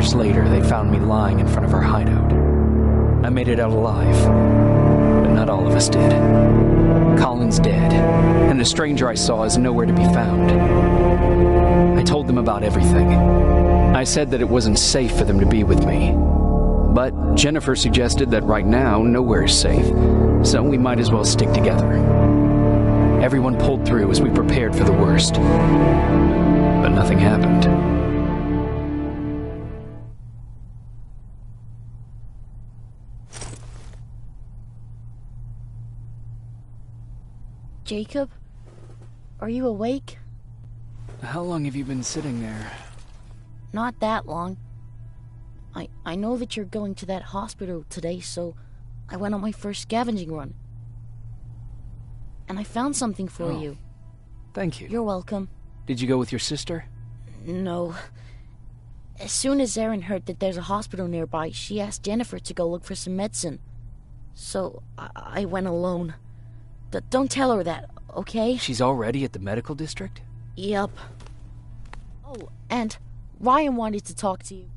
hours later, they found me lying in front of our hideout. I made it out alive, but not all of us did. Colin's dead, and the stranger I saw is nowhere to be found. I told them about everything. I said that it wasn't safe for them to be with me. But Jennifer suggested that right now, nowhere is safe, so we might as well stick together. Everyone pulled through as we prepared for the worst. But nothing happened. Jacob? Are you awake? How long have you been sitting there? Not that long. I know that you're going to that hospital today, so I went on my first scavenging run. And I found something for you. Thank you. You're welcome. Did you go with your sister? No. As soon as Erin heard that there's a hospital nearby, she asked Jennifer to go look for some medicine. So I went alone. Don't tell her that, okay? She's already at the medical district? Yep. Oh, and Ryan wanted to talk to you.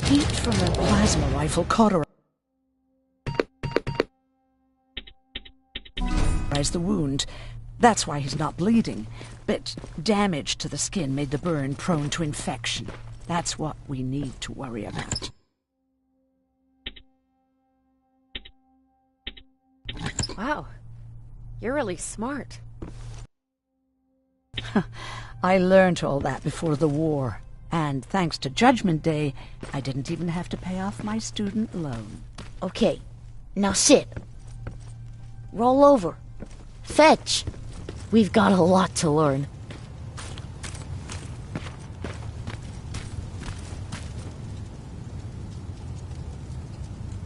Heat from a plasma rifle cauterized the wound. That's why he's not bleeding. But damage to the skin made the burn prone to infection. That's what we need to worry about. Wow. You're really smart. I learned all that before the war. And thanks to Judgment Day, I didn't even have to pay off my student loan. Okay, now sit. Roll over. Fetch. We've got a lot to learn.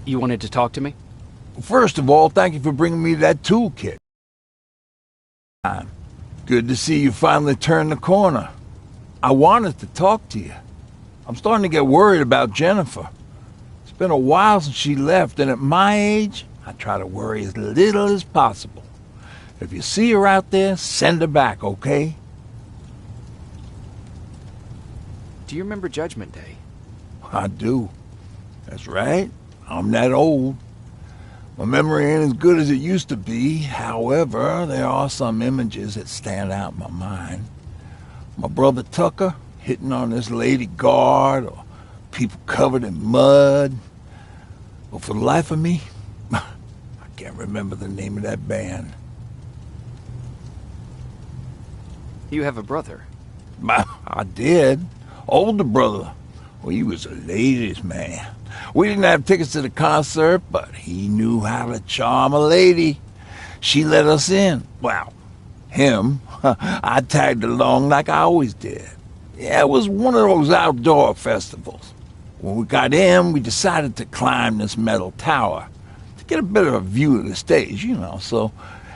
You wanted to talk to me? First of all, thank you for bringing me that toolkit. Good to see you finally turned the corner. I wanted to talk to you. I'm starting to get worried about Jennifer. It's been a while since she left, and at my age, I try to worry as little as possible. If you see her out there, send her back, okay? Do you remember Judgment Day? I do. That's right. I'm that old. My memory ain't as good as it used to be. However, there are some images that stand out in my mind. My brother Tucker hitting on this lady guard, or people covered in mud. But for the life of me, I can't remember the name of that band. You have a brother? I did. Older brother. Well, he was a ladies' man. We didn't have tickets to the concert, but he knew how to charm a lady. She let us in. Well, him. I tagged along like I always did. Yeah, it was one of those outdoor festivals. When we got in, we decided to climb this metal tower to get a better view of the stage, you know. So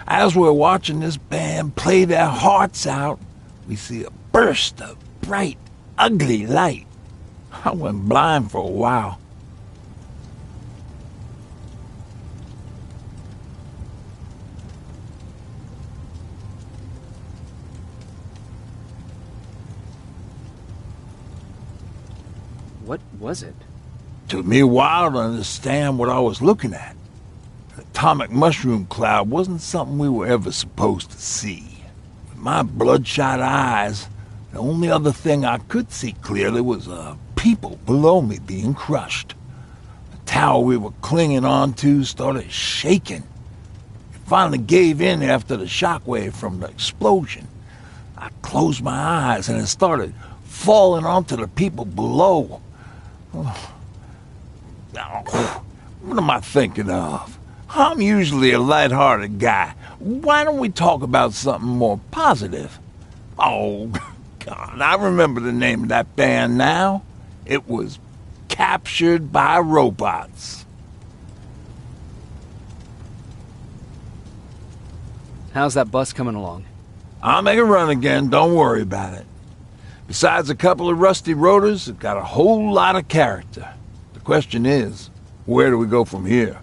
as we're watching this band play their hearts out, we see a burst of bright, ugly light. I went blind for a while. What was it? Took me a while to understand what I was looking at. The atomic mushroom cloud wasn't something we were ever supposed to see. With my bloodshot eyes, the only other thing I could see clearly was people below me being crushed. The tower we were clinging onto started shaking. It finally gave in after the shockwave from the explosion. I closed my eyes and it started falling onto the people below. What am I thinking of? I'm usually a light-hearted guy. Why don't we talk about something more positive? Oh, God, I remember the name of that band now. It was Captured by Robots. How's that bus coming along? I'll make a run again, don't worry about it. Besides a couple of rusty rotors, it's got a whole lot of character. The question is, where do we go from here?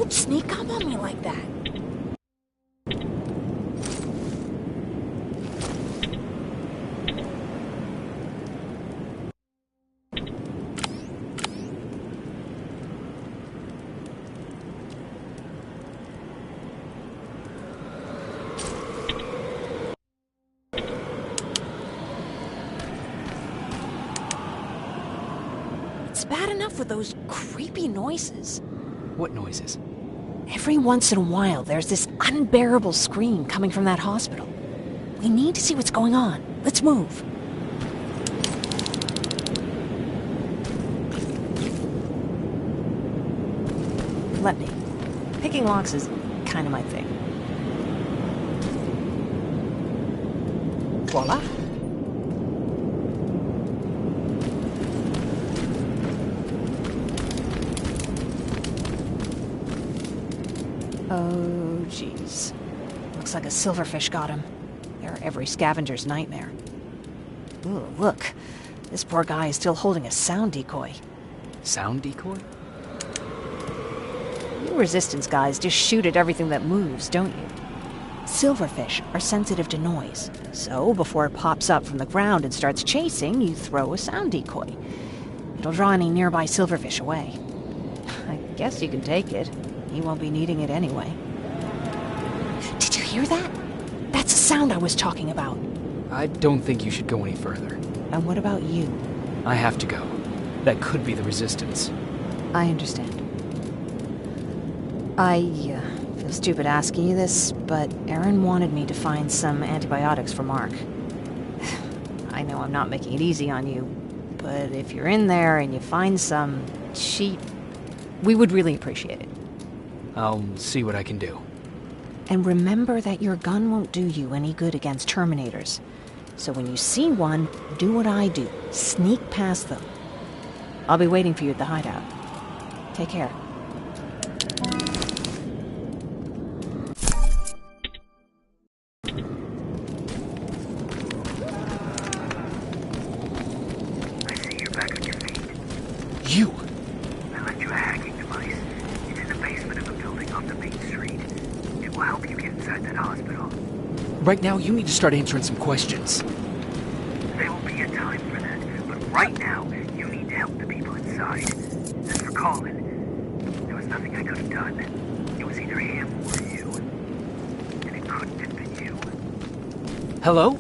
could sneak up on me like that? It's bad enough with those creepy noises. What noises? Every once in a while, there's this unbearable scream coming from that hospital. We need to see what's going on. Let's move. Let me. Picking locks is kind of my thing. Voila. Oh, jeez. Looks like a silverfish got him. They're every scavenger's nightmare. Ooh, look. This poor guy is still holding a sound decoy. Sound decoy? You resistance guys just shoot at everything that moves, don't you? Silverfish are sensitive to noise. So, before it pops up from the ground and starts chasing, you throw a sound decoy. It'll draw any nearby silverfish away. I guess you can take it. He won't be needing it anyway. Did you hear that? That's the sound I was talking about. I don't think you should go any further. And what about you? I have to go. That could be the resistance. I understand. I feel stupid asking you this, but Erin wanted me to find some antibiotics for Mark. I know I'm not making it easy on you, but if you're in there and you find some, we would really appreciate it. I'll see what I can do. And remember that your gun won't do you any good against Terminators. So when you see one, do what I do. Sneak past them. I'll be waiting for you at the hideout. Take care. I see you're back on your feet. You! I left you a hacking device. It's in the basement of a building off the main street. It will help you get inside that hospital. Right now, you need to start answering some questions. There will be a time for that, but right now, you need to help the people inside. As for Colin, there was nothing I could have done. It was either him or you. And it couldn't have been you. Hello?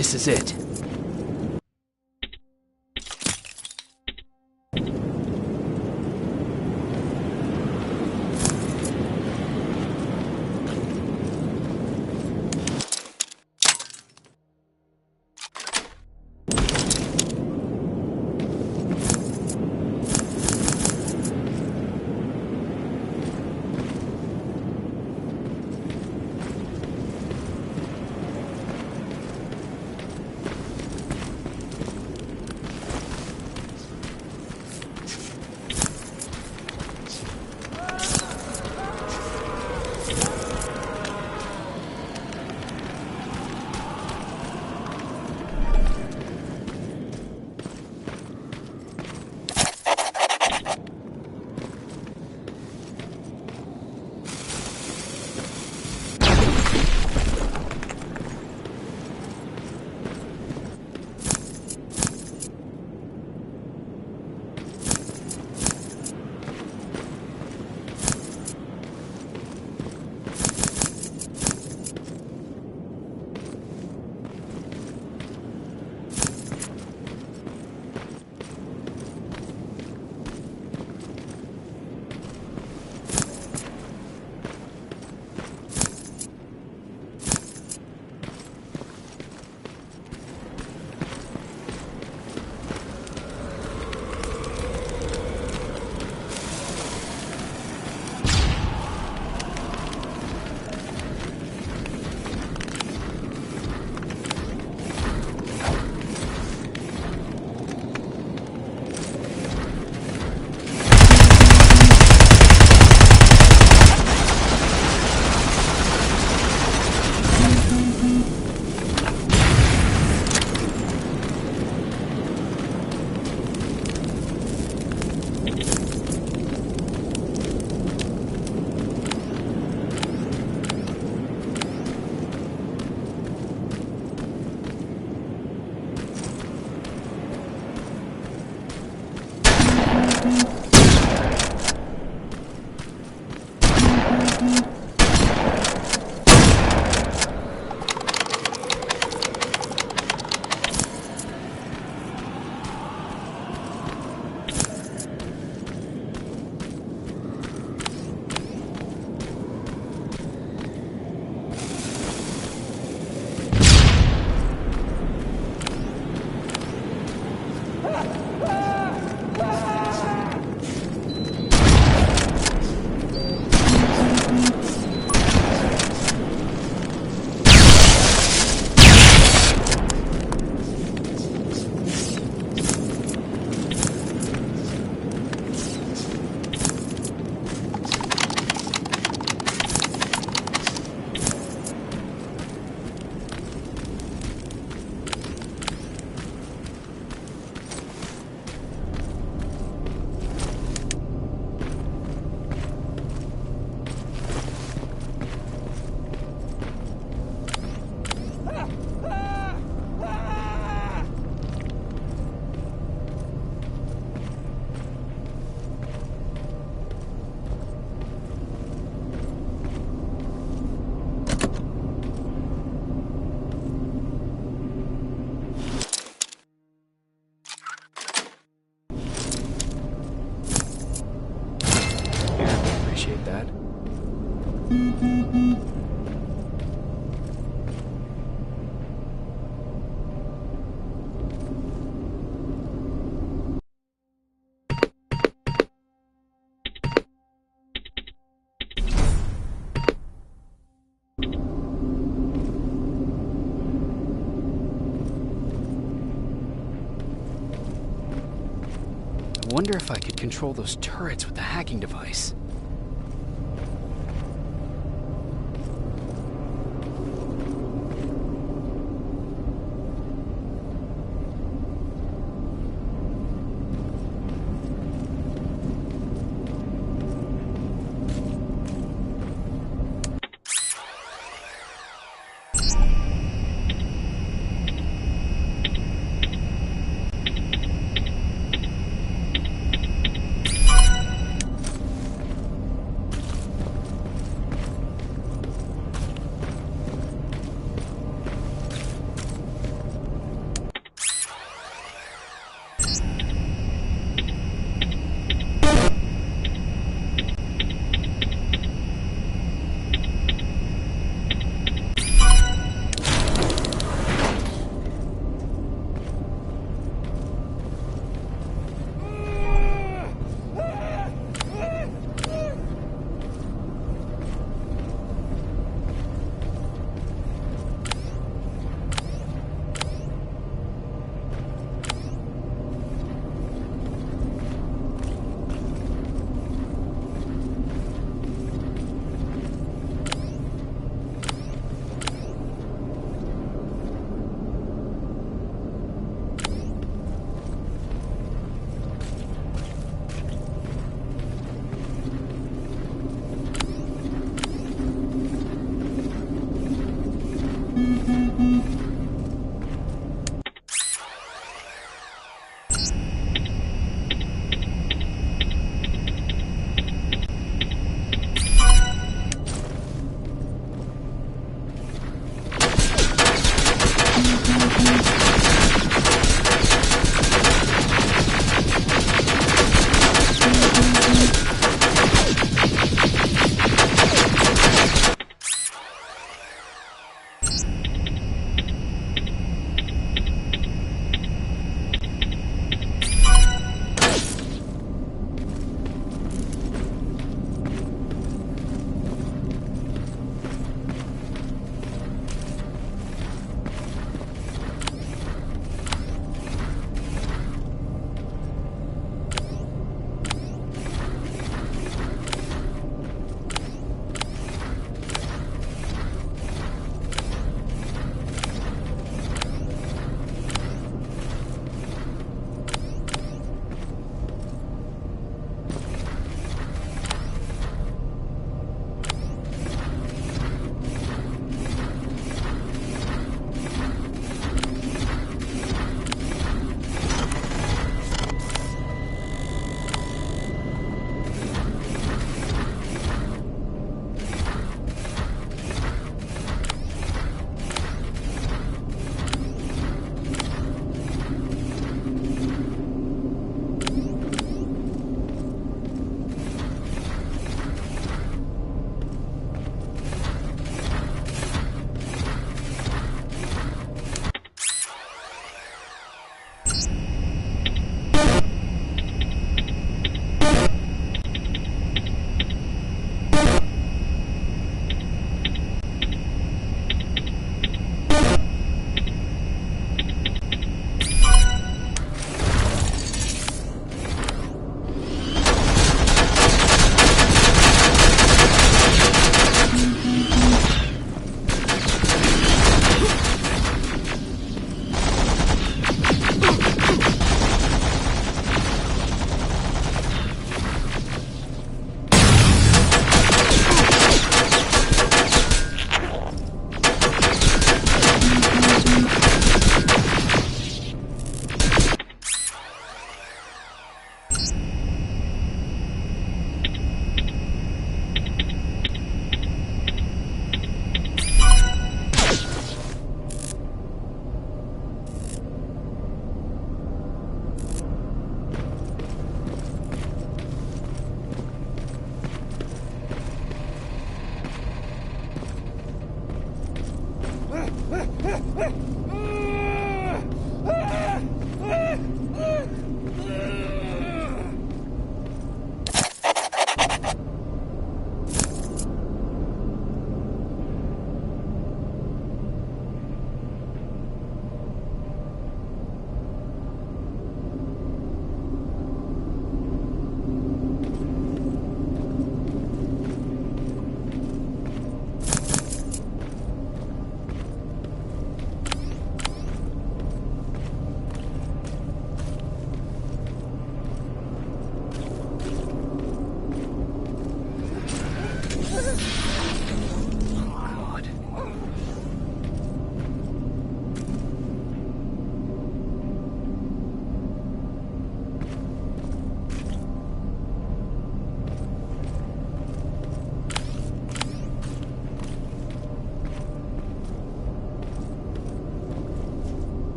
This is it. I wonder if I could control those turrets with the hacking device.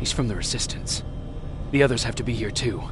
He's from the Resistance. The others have to be here too.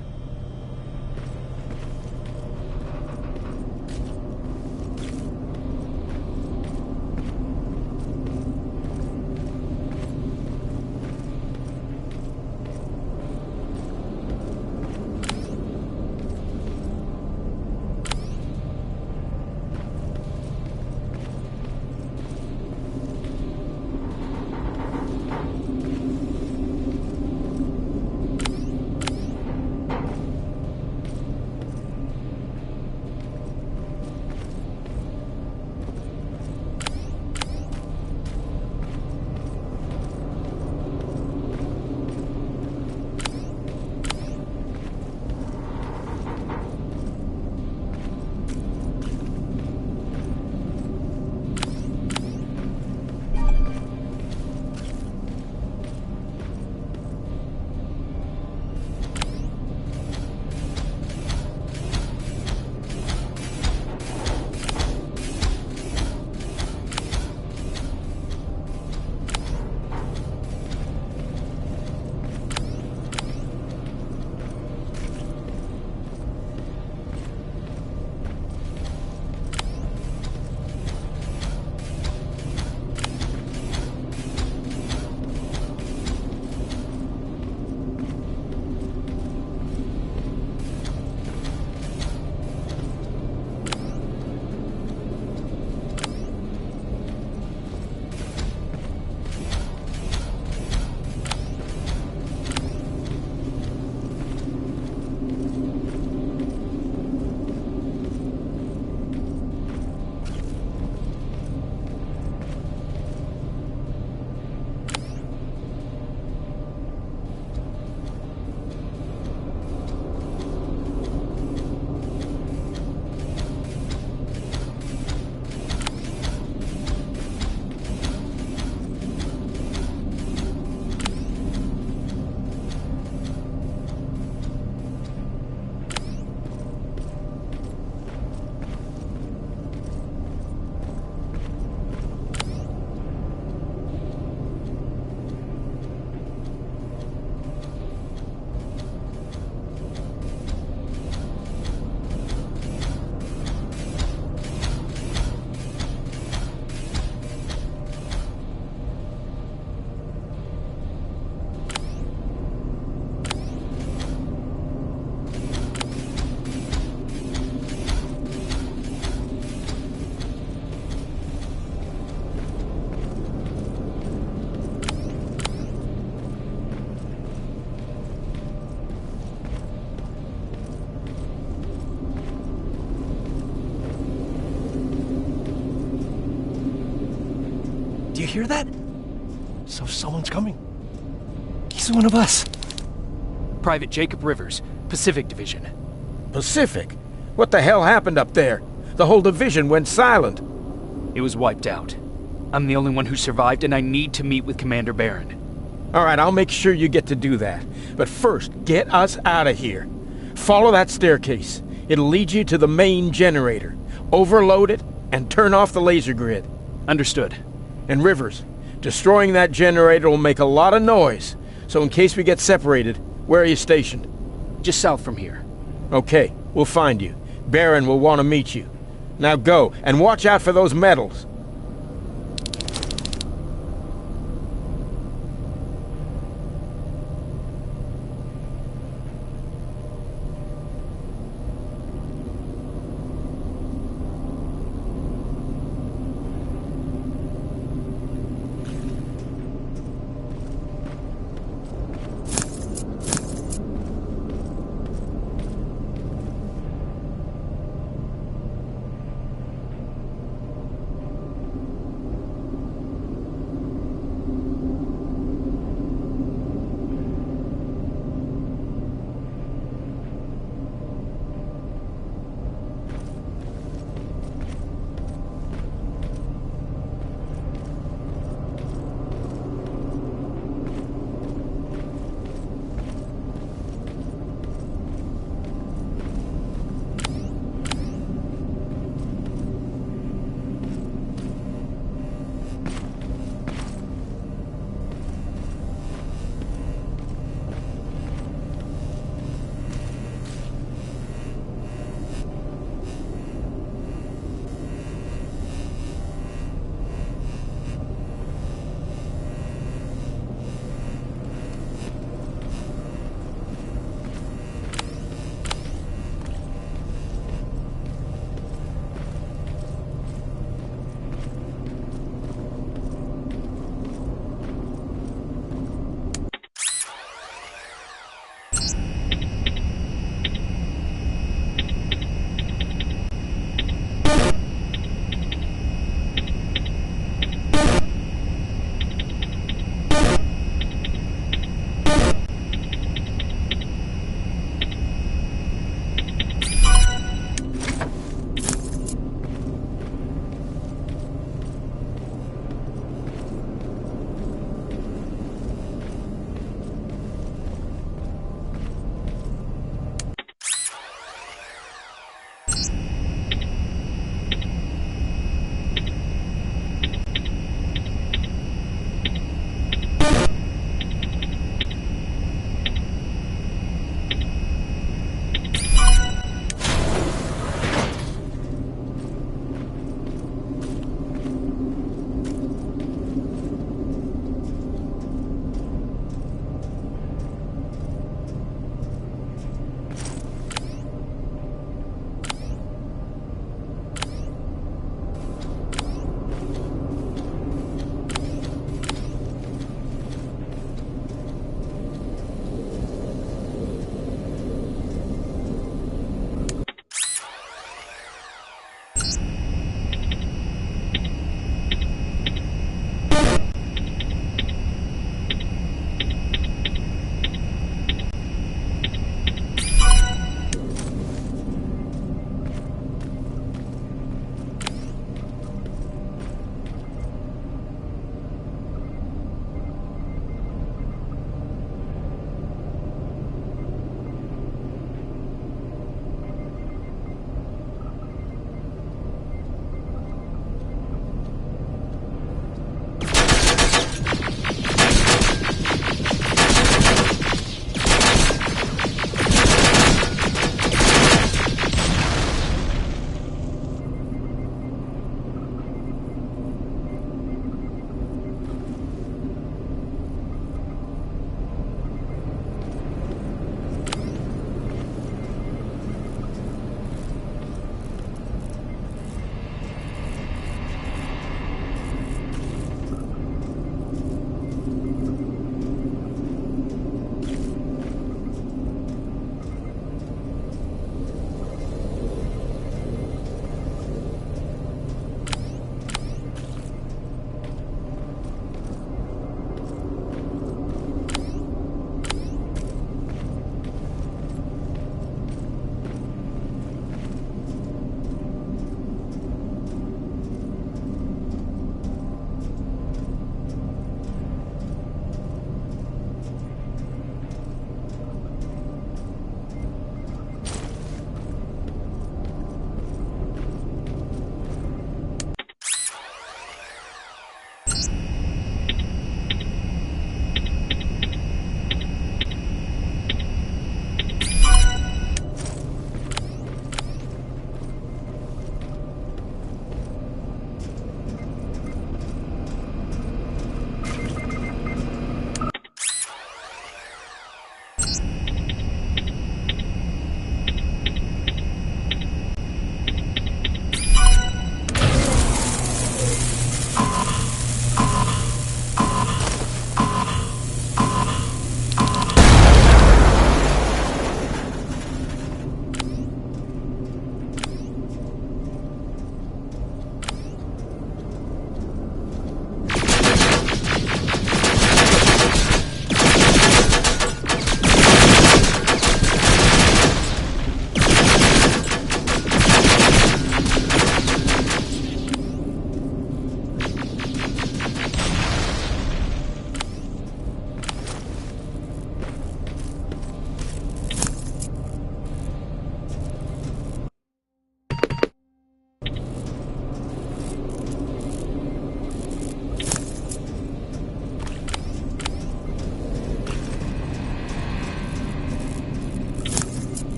Do you hear that? So someone's coming. He's one of us. Private Jacob Rivers, Pacific Division. Pacific? What the hell happened up there? The whole division went silent. It was wiped out. I'm the only one who survived, and I need to meet with Commander Barron. All right, I'll make sure you get to do that. But first, get us out of here. Follow that staircase. It'll lead you to the main generator. Overload it and turn off the laser grid. Understood. And Rivers, destroying that generator will make a lot of noise. So in case we get separated, where are you stationed? Just south from here. Okay, we'll find you. Barron will want to meet you. Now go, and watch out for those medals.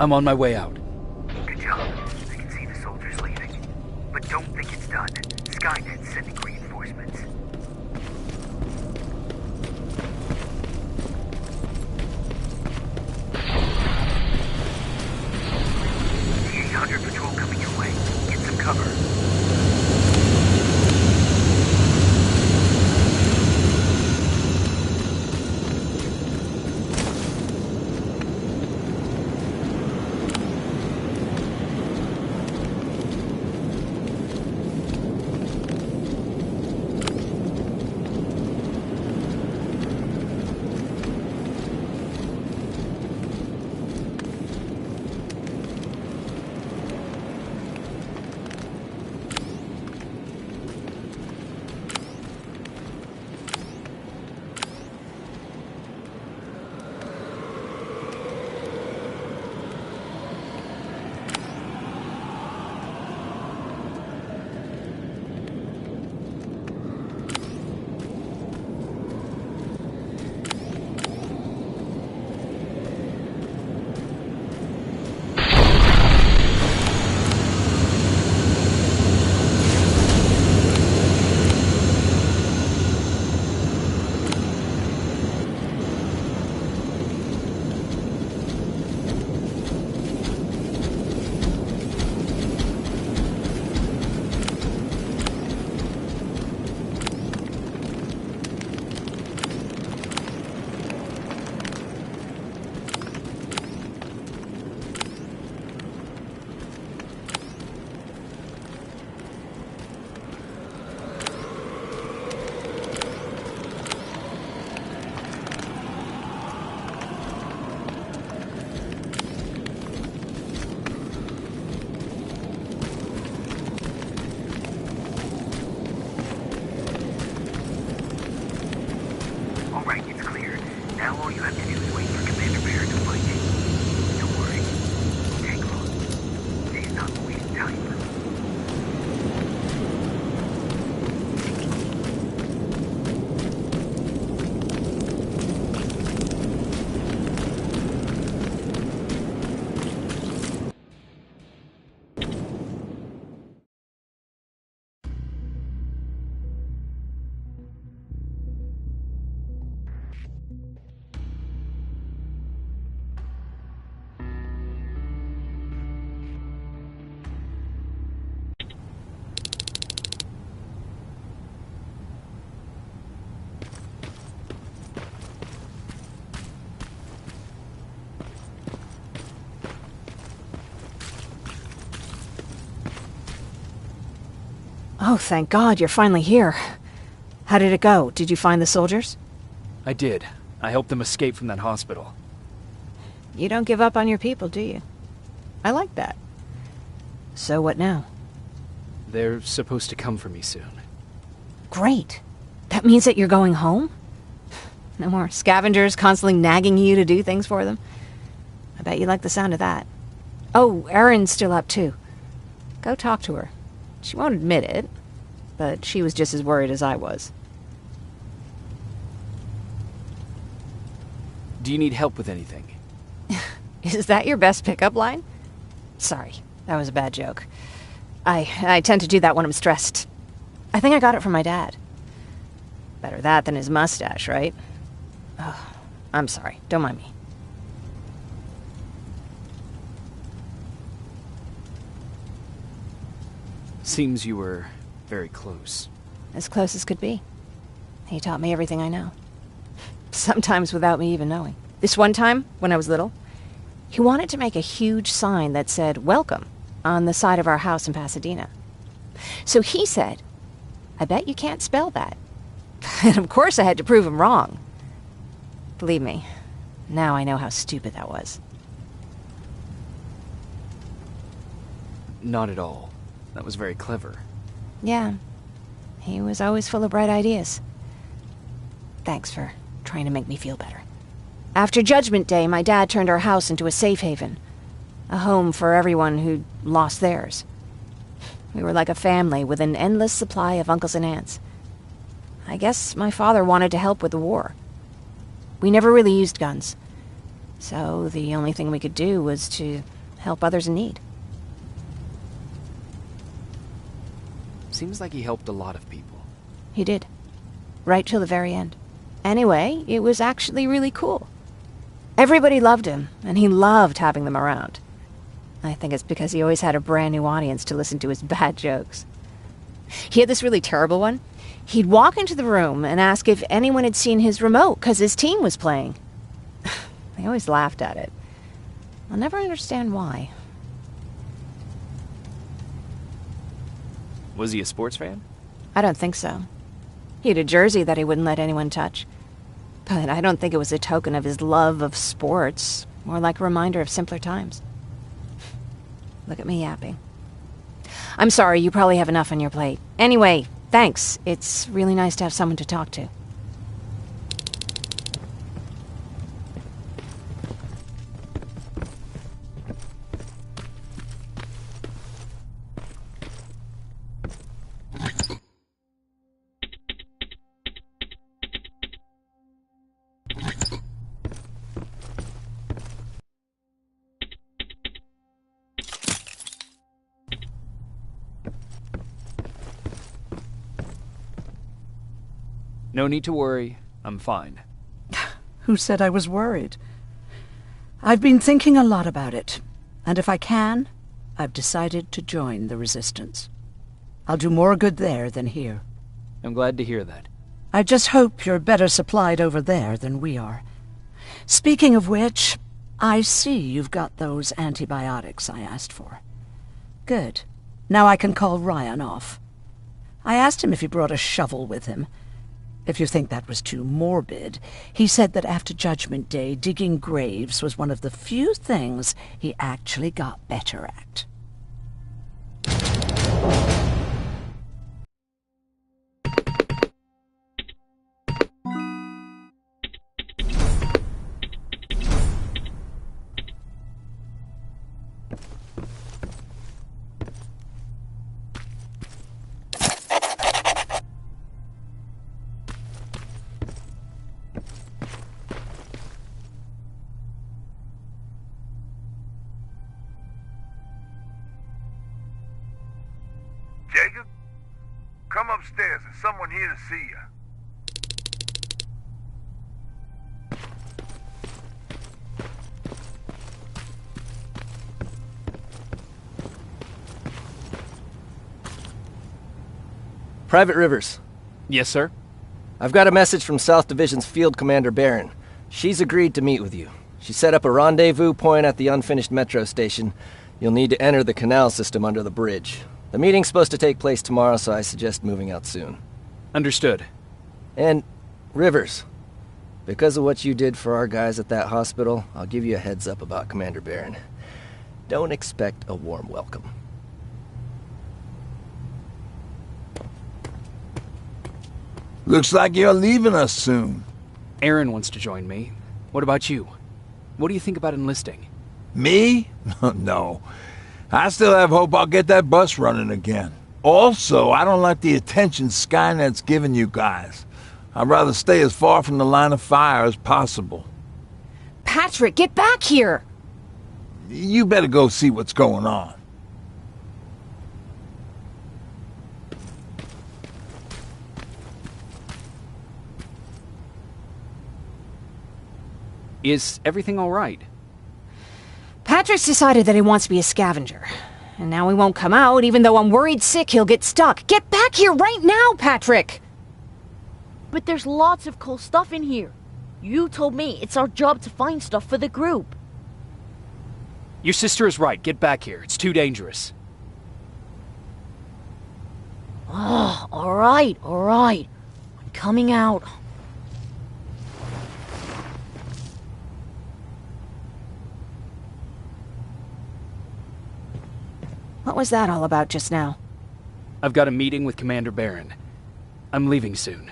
I'm on my way out. Good job. I can see the soldiers leaving. But don't think it's done. Skynet's sending reinforcements. The 800 patrol coming your way. Get some cover. Oh, thank God, you're finally here. How did it go? Did you find the soldiers? I did. I helped them escape from that hospital. You don't give up on your people, do you? I like that. So what now? They're supposed to come for me soon. Great. That means that you're going home? No more scavengers constantly nagging you to do things for them? I bet you like the sound of that. Oh, Erin's still up too. Go talk to her. She won't admit it, but she was just as worried as I was. Do you need help with anything? Is that your best pickup line? Sorry, that was a bad joke. I tend to do that when I'm stressed. I think I got it from my dad. Better that than his mustache, right? Oh, I'm sorry. Don't mind me. Seems you were very close. As close as could be. He taught me everything I know. Sometimes without me even knowing. This one time, when I was little, he wanted to make a huge sign that said, "Welcome," on the side of our house in Pasadena. So he said, "I bet you can't spell that." And of course I had to prove him wrong. Believe me, now I know how stupid that was. Not at all. That was very clever. Yeah, he was always full of bright ideas. Thanks for trying to make me feel better. After Judgment Day, my dad turned our house into a safe haven. A home for everyone who'd lost theirs. We were like a family with an endless supply of uncles and aunts. I guess my father wanted to help with the war. We never really used guns. So the only thing we could do was to help others in need. Seems like he helped a lot of people. He did. Right till the very end. Anyway, it was actually really cool. Everybody loved him, and he loved having them around. I think it's because he always had a brand new audience to listen to his bad jokes. He had this really terrible one. He'd walk into the room and ask if anyone had seen his remote because his team was playing. They always laughed at it. I'll never understand why. Was he a sports fan? I don't think so. He had a jersey that he wouldn't let anyone touch. But I don't think it was a token of his love of sports, more like a reminder of simpler times. Look at me yapping. I'm sorry, you probably have enough on your plate. Anyway, thanks. It's really nice to have someone to talk to. No need to worry. I'm fine. Who said I was worried? I've been thinking a lot about it, and if I can, I've decided to join the Resistance. I'll do more good there than here. I'm glad to hear that. I just hope you're better supplied over there than we are. Speaking of which, I see you've got those antibiotics I asked for. Good. Now I can call Ryan off. I asked him if he brought a shovel with him. If you think that was too morbid, he said that after Judgment Day, digging graves was one of the few things he actually got better at. Jacob? Come upstairs. There's someone here to see you. Private Rivers. Yes, sir? I've got a message from South Division's Field Commander Barron. She's agreed to meet with you. She set up a rendezvous point at the unfinished metro station. You'll need to enter the canal system under the bridge. The meeting's supposed to take place tomorrow, so I suggest moving out soon. Understood. And, Rivers, because of what you did for our guys at that hospital, I'll give you a heads up about Commander Barron. Don't expect a warm welcome. Looks like you're leaving us soon. Aaron wants to join me. What about you? What do you think about enlisting? Me? No. I still have hope I'll get that bus running again. Also, I don't like the attention Skynet's giving you guys. I'd rather stay as far from the line of fire as possible. Patrick, get back here! You better go see what's going on. Is everything all right? Patrick's decided that he wants to be a scavenger. And now he won't come out, even though I'm worried sick he'll get stuck. Get back here right now, Patrick! But there's lots of cool stuff in here. You told me it's our job to find stuff for the group. Your sister is right. Get back here. It's too dangerous. Oh, alright. I'm coming out. What was that all about just now? I've got a meeting with Commander Barron. I'm leaving soon.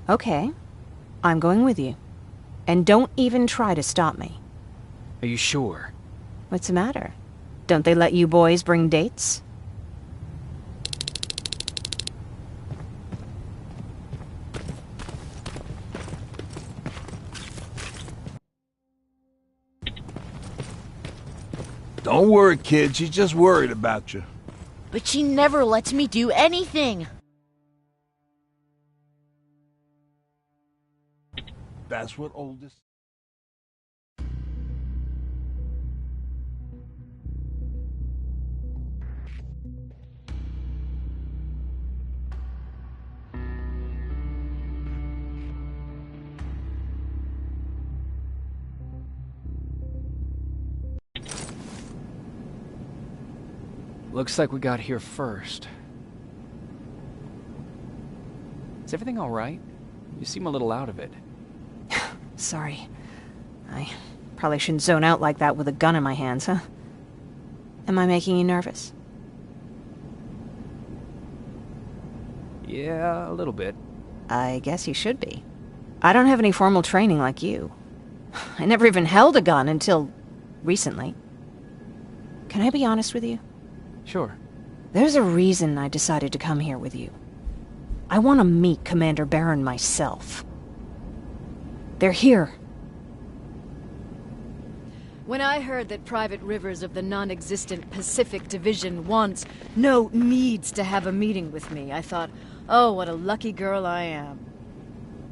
Okay. I'm going with you. And don't even try to stop me. Are you sure? What's the matter? Don't they let you boys bring dates? Don't worry, kid. She's just worried about you. But she never lets me do anything. That's what oldest... Looks like we got here first. Is everything all right? You seem a little out of it. Sorry. I probably shouldn't zone out like that with a gun in my hands, huh? Am I making you nervous? Yeah, a little bit. I guess you should be. I don't have any formal training like you. I never even held a gun until recently. Can I be honest with you? Sure. There's a reason I decided to come here with you. I want to meet Commander Barron myself. They're here. When I heard that Private Rivers of the non-existent Pacific Division needs to have a meeting with me, I thought, oh, what a lucky girl I am.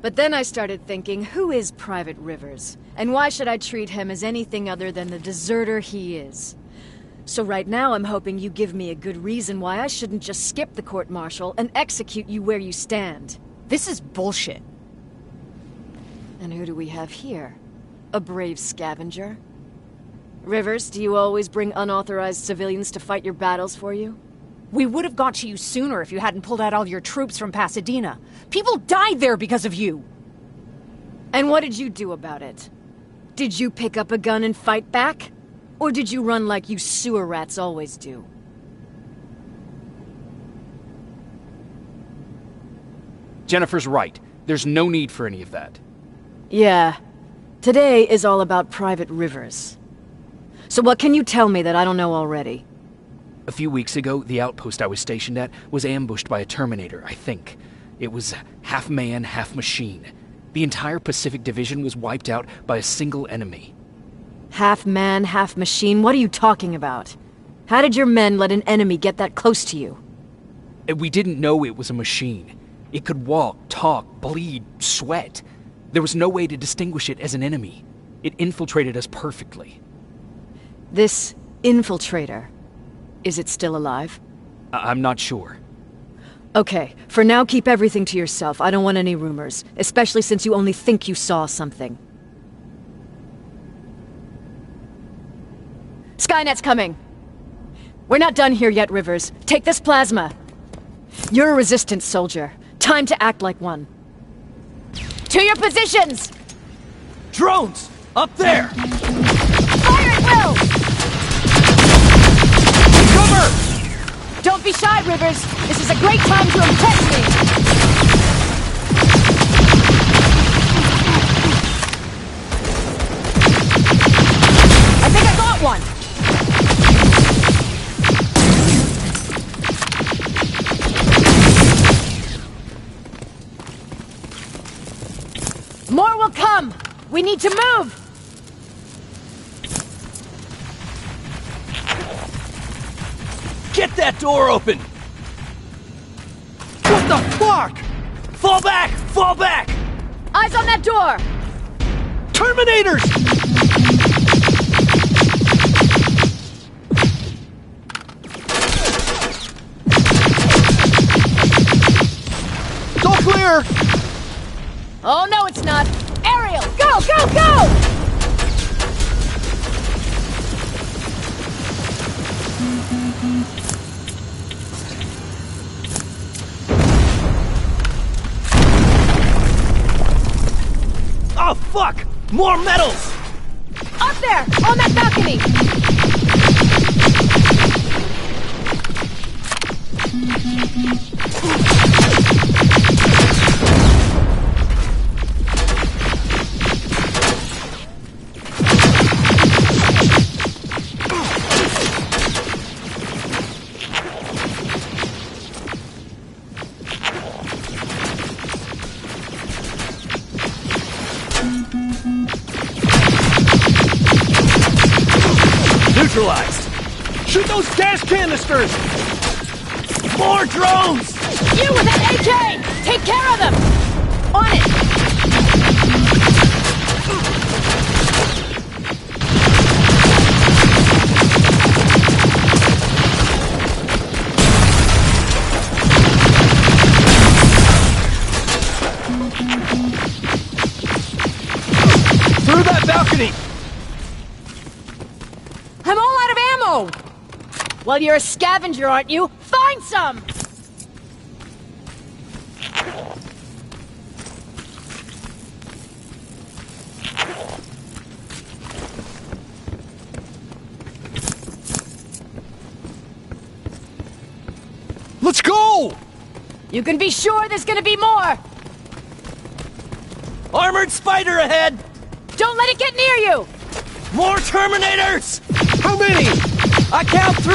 But then I started thinking, who is Private Rivers? And why should I treat him as anything other than the deserter he is? So right now I'm hoping you give me a good reason why I shouldn't just skip the court-martial and execute you where you stand. This is bullshit. And who do we have here? A brave scavenger? Rivers, do you always bring unauthorized civilians to fight your battles for you? We would have got to you sooner if you hadn't pulled out all your troops from Pasadena. People died there because of you. And what did you do about it? Did you pick up a gun and fight back? Or did you run like you sewer rats always do? Jennifer's right. There's no need for any of that. Yeah. Today is all about Private Rivers. So what can you tell me that I don't know already? A few weeks ago, the outpost I was stationed at was ambushed by a Terminator, I think. It was half man, half machine. The entire Pacific Division was wiped out by a single enemy. Half man, half machine? What are you talking about? How did your men let an enemy get that close to you? We didn't know it was a machine. It could walk, talk, bleed, sweat. There was no way to distinguish it as an enemy. It infiltrated us perfectly. This infiltrator, is it still alive? I'm not sure. Okay, for now keep everything to yourself. I don't want any rumors, especially since you only think you saw something. Skynet's coming! We're not done here yet, Rivers. Take this plasma. You're a resistance soldier. Time to act like one. To your positions! Drones! Up there! Fire at will! Cover! Don't be shy, Rivers. This is a great time to impress me. I think I got one. More will come! We need to move! Get that door open! What the fuck? Fall back! Fall back! Eyes on that door! Terminators! All clear! Oh, no, it's not. Ariel, go, go, go! Oh, fuck! More metals! Up there, on that balcony! Neutralized! Shoot those gas canisters! More drones! You with that AK! Take care of them! On it! Through that balcony! I'm all out of ammo! Well, you're a scavenger, aren't you? Find some! Let's go! You can be sure there's gonna be more! Armored spider ahead! Don't let it get near you! More Terminators! How many? I count 3!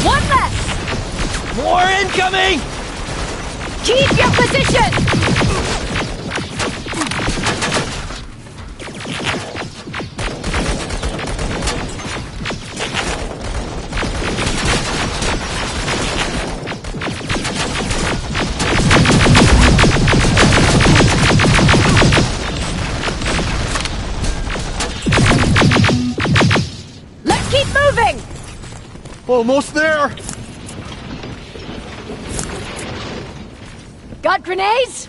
One less! More incoming! Keep your position! Let's keep moving! Almost there! Got grenades?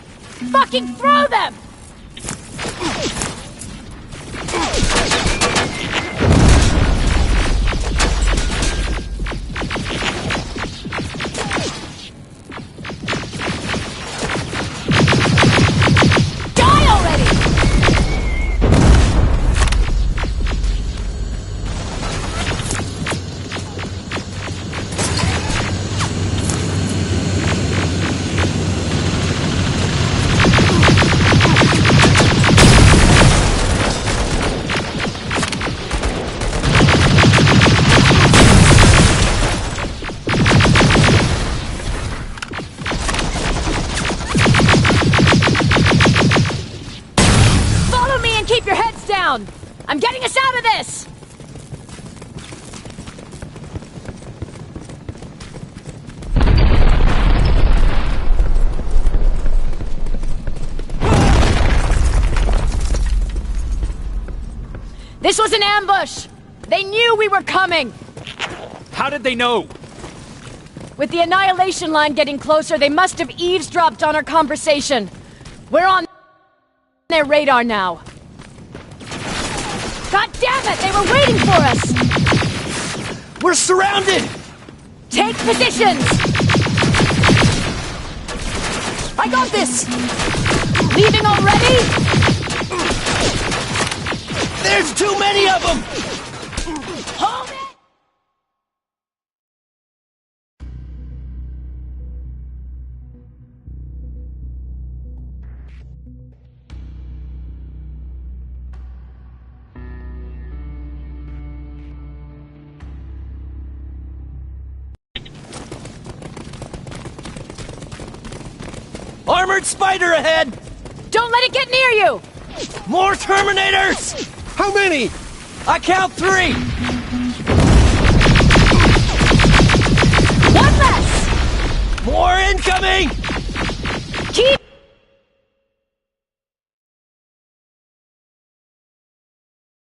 Fucking throw them! Die already! Follow me and keep your heads down! I'm getting us out of this! This was an ambush! They knew we were coming! How did they know? With the annihilation line getting closer, they must have eavesdropped on our conversation. We're on their radar now. God damn it! They were waiting for us! We're surrounded! Take positions! I got this! Leaving already? There's too many of them! Hold it! Armored spider ahead! Don't let it get near you! More Terminators! How many? I count 3! One less! More incoming! Keep